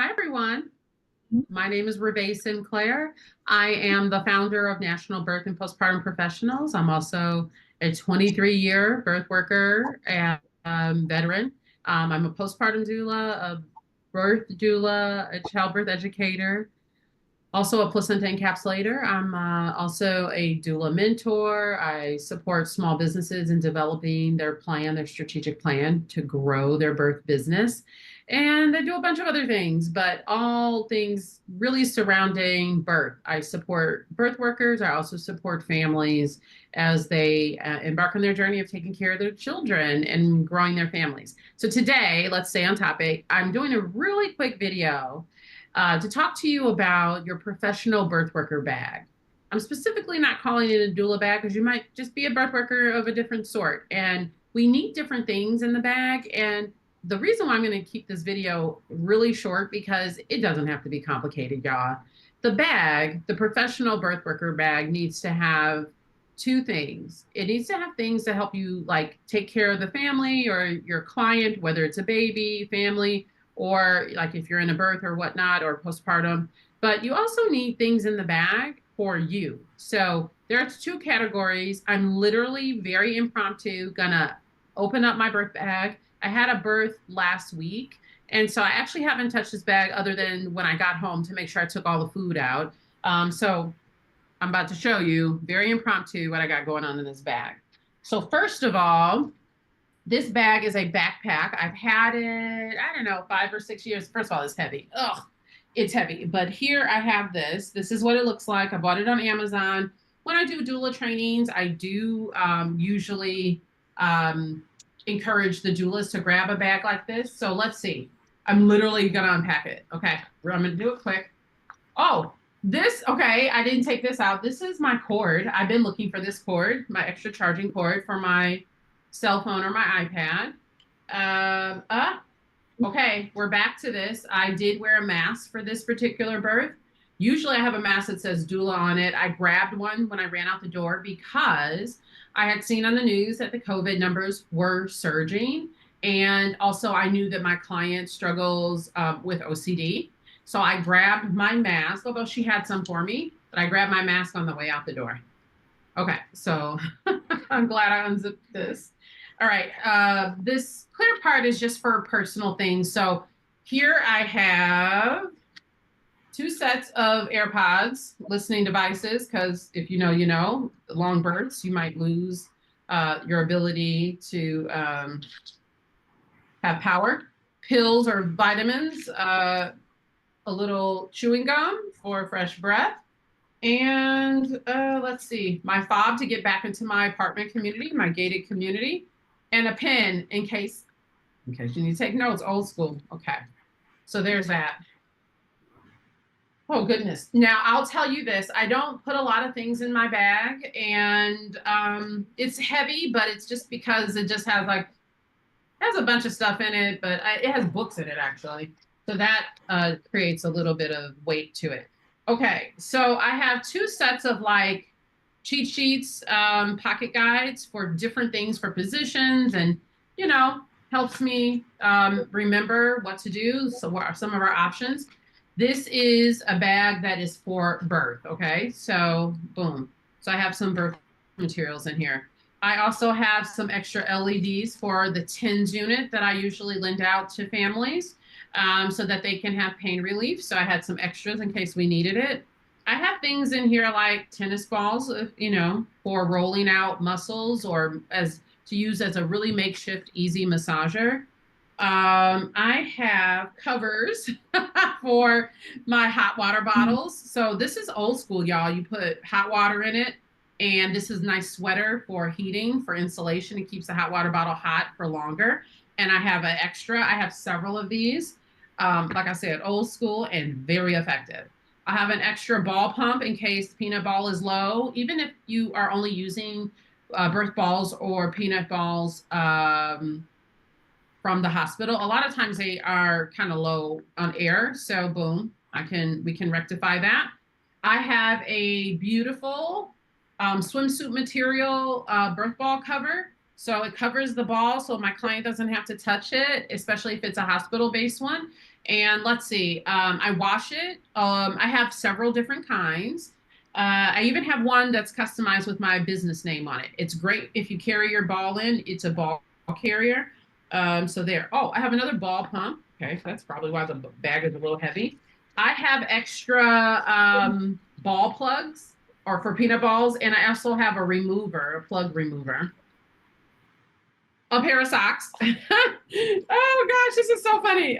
Hi, everyone. My name is Reve Sinclair. I am the founder of National Birth and Postpartum Professionals. I'm also a 23-year birth worker and veteran. I'm a postpartum doula, a birth doula, a childbirth educator, also a placenta encapsulator. I'm also a doula mentor. I support small businesses in developing their strategic plan to grow their birth business. And I do a bunch of other things, but all things really surrounding birth. I support birth workers. I also support families as they embark on their journey of taking care of their children and growing their families. So today, let's stay on topic. I'm doing a really quick video to talk to you about your professional birth worker bag. I'm specifically not calling it a doula bag because you might just be a birth worker of a different sort. And we need different things in the bag. And the reason why I'm going to keep this video really short because it doesn't have to be complicated, y'all. The bag, the professional birth worker bag, needs to have two things. It needs to have things to help you like take care of the family or your client, whether it's a baby, family, or like if you're in a birth or whatnot or postpartum. But you also need things in the bag for you. So there's two categories. I'm literally very impromptu gonna open up my birth bag. I had a birth last week, and so I actually haven't touched this bag other than when I got home to make sure I took all the food out. So I'm about to show you, very impromptu, what I got going on in this bag. So first of all, this bag is a backpack. I've had it, I don't know, 5 or 6 years. First of all, it's heavy. Ugh, it's heavy. But here I have this. This is what it looks like. I bought it on Amazon. When I do doula trainings, I do usually encourage the doulas to grab a bag like this. So let's see. I'm literally going to unpack it. Okay, I'm going to do it quick. Oh, okay, I didn't take this out. This is my cord. I've been looking for this cord, my extra charging cord for my cell phone or my iPad. Okay, we're back to this. I did wear a mask for this particular birth. Usually I have a mask that says doula on it. I grabbed one when I ran out the door because I had seen on the news that the COVID numbers were surging. And also I knew that my client struggles with OCD. So I grabbed my mask, although she had some for me, but I grabbed my mask on the way out the door. Okay, so I'm glad I unzipped this. All right, this clear part is just for personal things. So here I have 2 sets of AirPods listening devices, because if you know, you know, long births, you might lose your ability to have power. Pills or vitamins, a little chewing gum for fresh breath. And let's see, my fob to get back into my apartment community, my gated community, and a pen in case you need to take notes, old school. Okay, so there's that. Oh, goodness. Now, I'll tell you this. I don't put a lot of things in my bag, and it's heavy, but it's just because it just has a bunch of stuff in it, but it has books in it, actually. So that creates a little bit of weight to it. Okay, so I have 2 sets of like cheat sheets, pocket guides for different things for positions, and you know, helps me remember what to do. So what are some of our options? This is a bag that is for birth. Okay, so boom. So I have some birth materials in here. I also have some extra LEDs for the TENS unit that I usually lend out to families so that they can have pain relief. So I had some extras in case we needed it. I have things in here like tennis balls, you know, for rolling out muscles or as to use as a really makeshift easy massager. I have covers for my hot water bottles. So this is old school, y'all. You put hot water in it, and this is a nice sweater for heating, for insulation. It keeps the hot water bottle hot for longer. And I have an extra. I have several of these. Like I said, old school and very effective. I have an extra ball pump in case peanut ball is low. Even if you are only using birth balls or peanut balls from the hospital, a lot of times they are kind of low on air. So boom, we can rectify that. I have a beautiful swimsuit material birth ball cover. So it covers the ball so my client doesn't have to touch it, especially if it's a hospital-based one. And let's see, I wash it. I have several different kinds. I even have one that's customized with my business name on it. It's great if you carry your ball in. It's a ball carrier. So there. Oh, I have another ball pump. Okay, so that's probably why the bag is a little heavy. I have extra ball plugs or for peanut balls, and I also have a remover, a plug remover. A pair of socks. Oh gosh, this is so funny.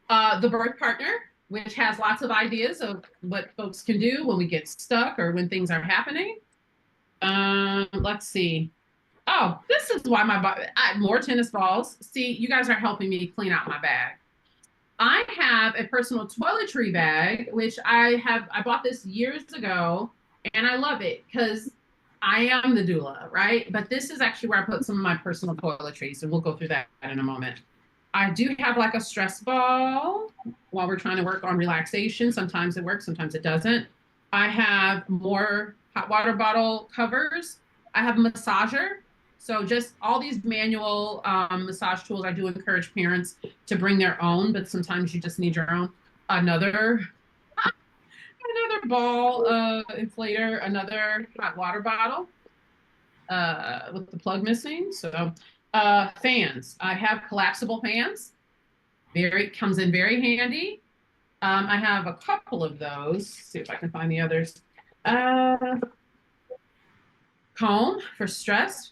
The birth partner, which has lots of ideas of what folks can do when we get stuck or when things are happening. Let's see. Oh, this is why more tennis balls. See, you guys are helping me clean out my bag. I have a personal toiletry bag, which I bought this years ago, and I love it because I am the doula, right? But this is actually where I put some of my personal toiletries, and we'll go through that in a moment. I do have like a stress ball while we're trying to work on relaxation. Sometimes it works, sometimes it doesn't. I have more hot water bottle covers. I have a massager. So just all these manual massage tools. I do encourage parents to bring their own, but sometimes you just need your own. Another ball inflator, another hot water bottle with the plug missing. So fans. I have collapsible fans. Comes in very handy. I have a couple of those. Let's see if I can find the others. Calm for stress,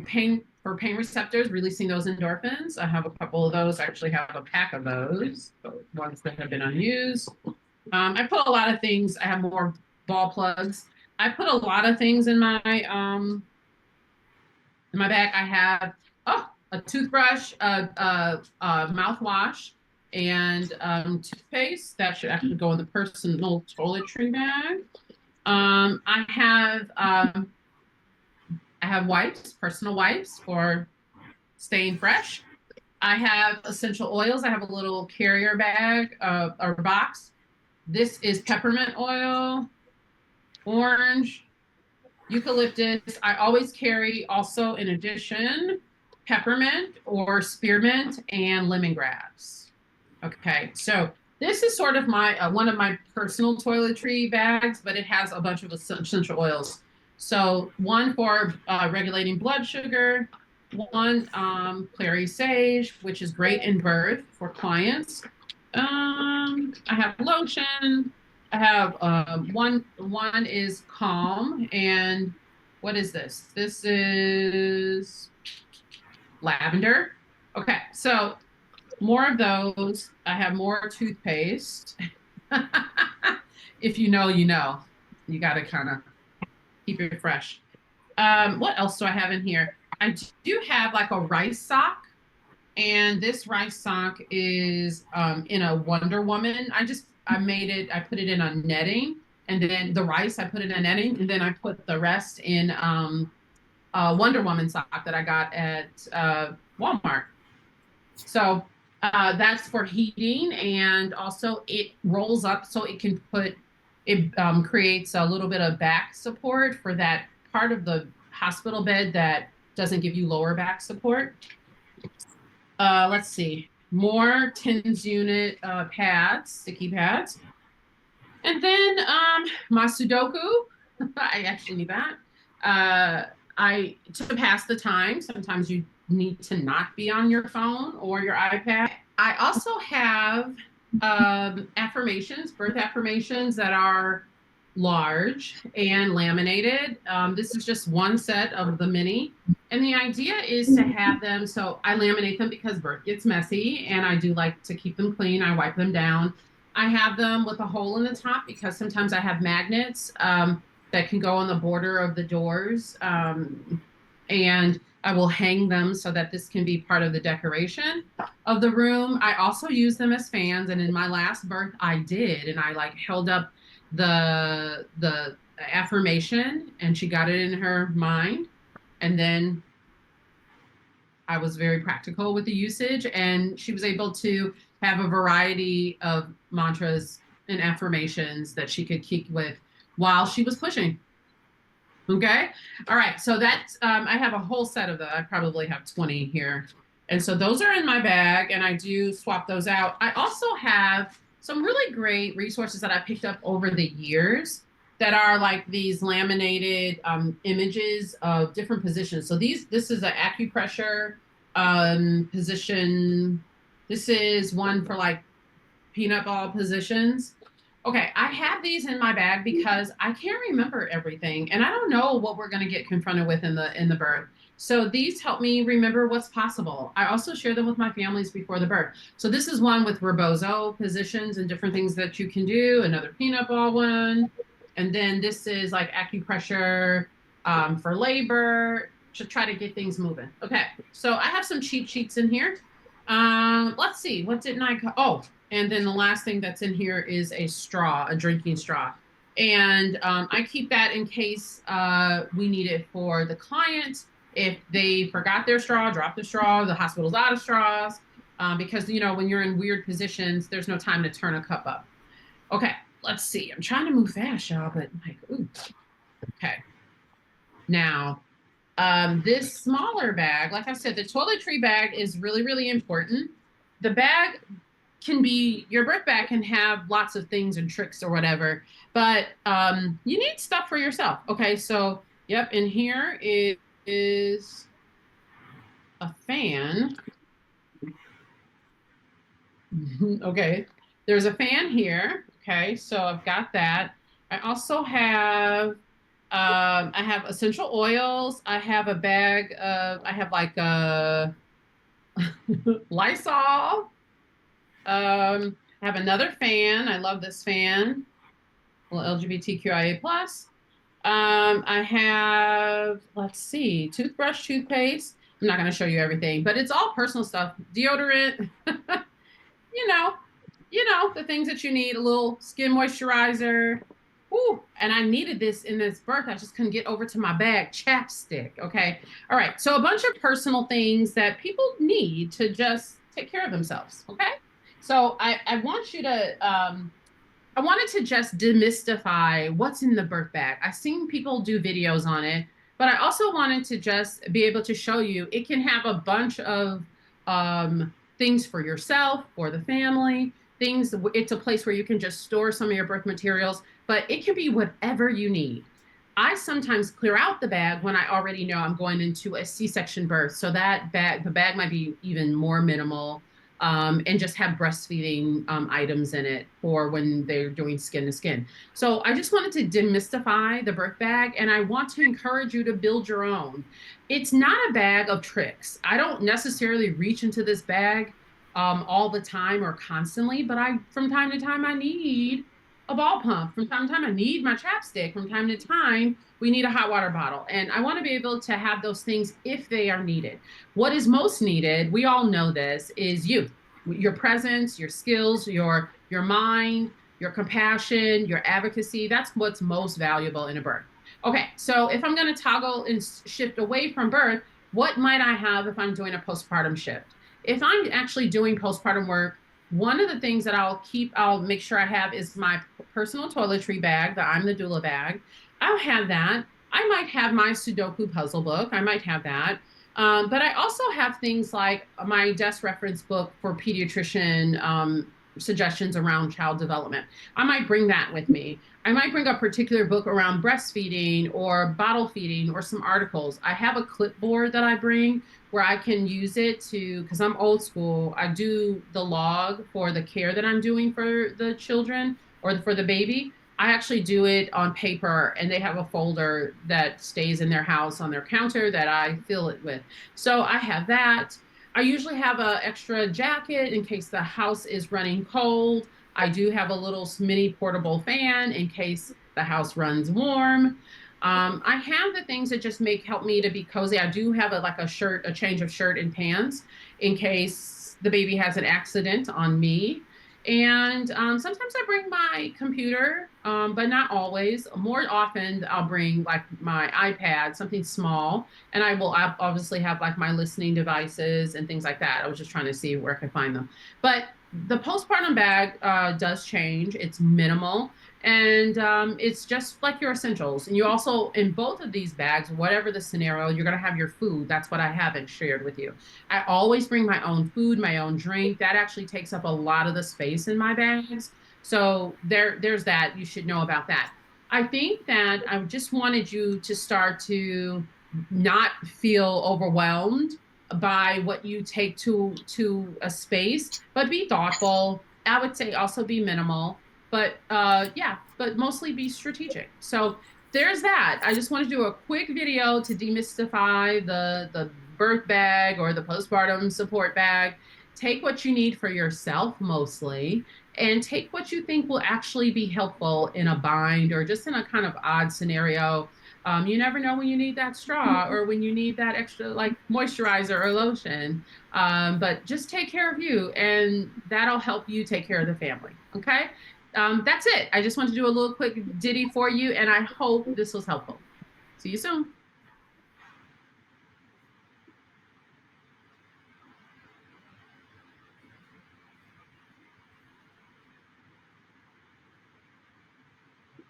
pain receptors, releasing those endorphins. I have a couple of those. I actually have a pack of those, ones that have been unused. I put a lot of things. I have more ball plugs. I put a lot of things in my bag. I have a toothbrush, a mouthwash, and toothpaste. That should actually go in the personal toiletry bag. I have wipes, personal wipes for staying fresh. I have essential oils. I have a little carrier bag or box. This is peppermint oil, orange, eucalyptus. I always carry also, in addition, peppermint or spearmint and lemongrass. Okay, so this is sort of my one of my personal toiletry bags, but it has a bunch of essential oils. So one for regulating blood sugar, one clary sage, which is great in birth for clients. I have lotion. I have one is calm, and what is this? This is lavender. Okay, so more of those. I have more toothpaste. If you know, you know. You got to kind of keep it fresh. What else do I have in here? I do have like a rice sock, and this rice sock is in a Wonder Woman. I made it. I put it in a netting, and then the rice I put in a netting, and then I put the rest in a Wonder Woman sock that I got at Walmart. So that's for heating, and also it rolls up so it can put. It creates a little bit of back support for that part of the hospital bed that doesn't give you lower back support. Let's see, more TENS unit pads, sticky pads. And then my Sudoku, I actually need that. To pass the time, sometimes you need to not be on your phone or your iPad. I also have affirmations, birth affirmations that are large and laminated. This is just one set of the many. And the idea is to have them, so I laminate them because birth gets messy and I do like to keep them clean. I wipe them down. I have them with a hole in the top because sometimes I have magnets that can go on the border of the doors. And I will hang them so that this can be part of the decoration of the room. I also use them as fans. And in my last birth, I did. And I like held up the affirmation and she got it in her mind. And then I was very practical with the usage, and she was able to have a variety of mantras and affirmations that she could keep with while she was pushing. Okay. All right. So that's, I have a whole set of I probably have 20 here. And so those are in my bag and I do swap those out. I also have some really great resources that I picked up over the years that are like these laminated images of different positions. So this is an acupressure position. This is one for like peanut ball positions. Okay, I have these in my bag because I can't remember everything and I don't know what we're going to get confronted with in the birth. So these help me remember what's possible. I also share them with my families before the birth. So this is one with rebozo positions and different things that you can do, another peanut ball one. And then this is like acupressure for labor to try to get things moving. Okay, so I have some cheat sheets in here. Let's see, what didn't I? Oh, and then the last thing that's in here is a straw, a drinking straw. And I keep that in case we need it for the client. If they forgot their straw, dropped the straw, the hospital's out of straws. Because, you know, when you're in weird positions, there's no time to turn a cup up. Okay, let's see. I'm trying to move fast, y'all, but like, ooh. Okay. Now, this smaller bag, like I said, the toiletry bag is really, really important. The bag can be, your birth bag can have lots of things and tricks or whatever, but you need stuff for yourself. Okay, so yep, in here is a fan. Okay, there's a fan here. Okay, so I've got that. I also have I have essential oils. I have a bag of, I have like a Lysol. I have another fan. I love this fan. Well, LGBTQIA plus. I have, let's see, toothbrush, toothpaste. I'm not going to show you everything, but it's all personal stuff. Deodorant, you know, the things that you need, a little skin moisturizer. Ooh, and I needed this in this birth. I just couldn't get over to my bag. Chapstick. Okay. All right. So a bunch of personal things that people need to just take care of themselves. Okay. So I want you to, I wanted to just demystify what's in the birth bag. I've seen people do videos on it, but I also wanted to just be able to show you it can have a bunch of things for yourself, for the family, things. It's a place where you can just store some of your birth materials, but it can be whatever you need. I sometimes clear out the bag when I already know I'm going into a C-section birth. So that bag, the bag might be even more minimal and just have breastfeeding items in it for when they're doing skin to skin. So I just wanted to demystify the birth bag and I want to encourage you to build your own. It's not a bag of tricks. I don't necessarily reach into this bag all the time or constantly, but from time to time, I need a ball pump. From time to time, I need my chapstick. From time to time, we need a hot water bottle. And I want to be able to have those things if they are needed. What is most needed, we all know this, is you, your presence, your skills, your mind, your compassion, your advocacy. That's what's most valuable in a birth. Okay, so if I'm going to toggle and shift away from birth, what might I have if I'm doing a postpartum shift? If I'm actually doing postpartum work, one of the things that I'll make sure I have is my personal toiletry bag, the I'm the doula bag. I'll have that. I might have my Sudoku puzzle book. I might have that. But I also have things like my desk reference book for pediatrician suggestions around child development. I might bring that with me. I might bring a particular book around breastfeeding or bottle feeding or some articles. I have a clipboard that I bring where I can use it to, because I'm old school, I do the log for the care that I'm doing for the children or for the baby. I actually do it on paper and they have a folder that stays in their house on their counter that I fill it with. So I have that. I usually have an extra jacket in case the house is running cold. I do have a little mini portable fan in case the house runs warm. I have the things that just help me to be cozy. I do have a change of shirt and pants in case the baby has an accident on me. And sometimes I bring my computer, but not always. More often, I'll bring like my iPad, something small, and I'll obviously have like my listening devices and things like that. I was just trying to see where I could find them. But the postpartum bag does change. It's minimal. And it's just like your essentials. And you also, in both of these bags, whatever the scenario, you're going to have your food. That's what I haven't shared with you. I always bring my own food, my own drink. That actually takes up a lot of the space in my bags. So there's that. You should know about that. I think that I just wanted you to start to not feel overwhelmed by what you take to a space, but be thoughtful. I would say also be minimal, but yeah, but mostly be strategic. So there's that. I just want to do a quick video to demystify the birth bag or the postpartum support bag. Take what you need for yourself mostly, and take what you think will actually be helpful in a bind or just in a kind of odd scenario. You never know when you need that straw or when you need that extra like moisturizer or lotion. But just take care of you, and that'll help you take care of the family. Okay. That's it. I just wanted to do a little quick ditty for you, and I hope this was helpful. See you soon.